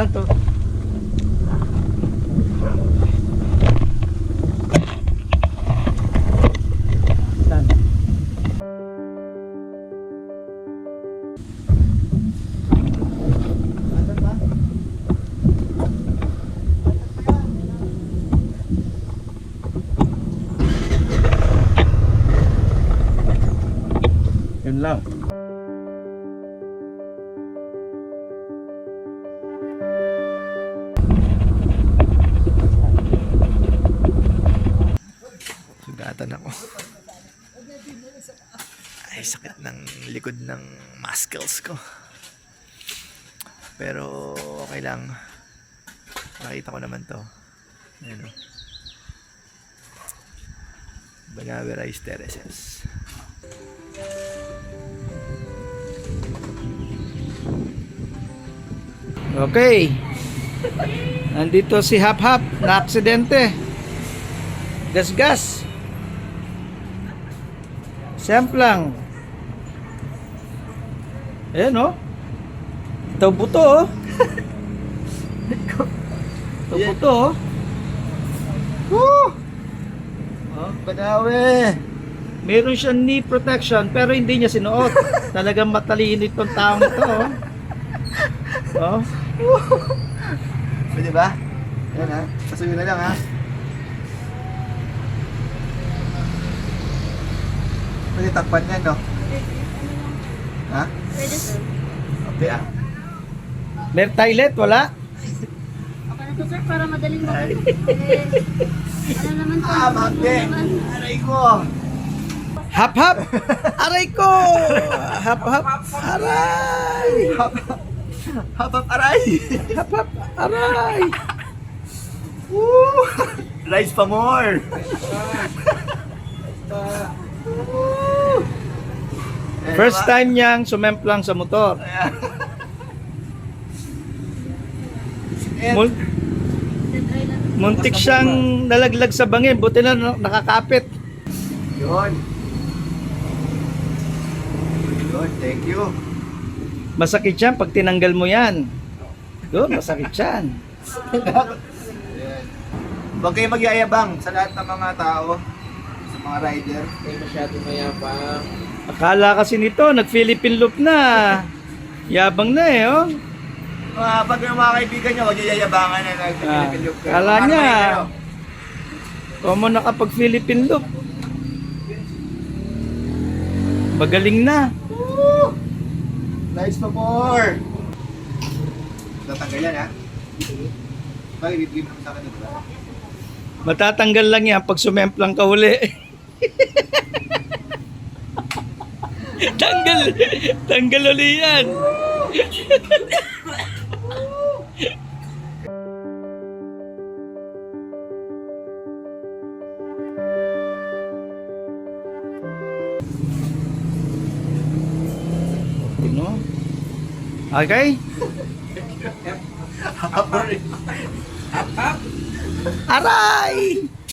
lang to. Saan? Yun lang. Sugatan ako. Ay, sakit ng likod ng muscles ko. Pero okay lang. Nakita ko naman to. Ayan o. Banaverais terraces. Okay. Nandito si Hap Hap na aksidente. Gas-gas. Semplang. Ayan o. Ito buto o. Ito buto o. Woo! Oh, Banawe. Meron siyang knee protection pero hindi niya sinuot. Talagang matalino itong taong ito o. Oh. Pwede ba? Ayan ha. Pasuyo na lang ha. Pwede takpan yan no? Ha? Pwede sir. Okay ah. May toilet, wala? Okay na to sir para madaling Ay. ano naman to? Magde! Ano naman? Aray ko! Hap hap! Aray ko! Hap hap! Aray! Hapap aray! Hap hap! Aray! Woo! Rise pa more! First time niyang sumemplang sa motor. Mul- Try lang. muntik siyang nalaglag sa bangin, buti na nakakapit. Yun. Yun, thank you. Masakit yan pag tinanggal mo yan. Doon, masakit yan. Huwag kayo magyayabang sa lahat ng mga tao, sa mga rider. Akala kasi nito, nag-Philippine loop na. Yabang na eh, oh. Pag yung mga kaibigan nyo, huwag nyo yayabangan na nag-Philippine Loop kayo. Kala Para niya. may kayo. Komo nakapag-Philippine loop. Magaling na. Woo! Nice pa more! Tatanggal yan ha? Bakit bibigyan mo sa akin ito ba? Matatanggal lang yan pag sumemplang ka uli. Tanggal uli yan. No? Okay? Aray!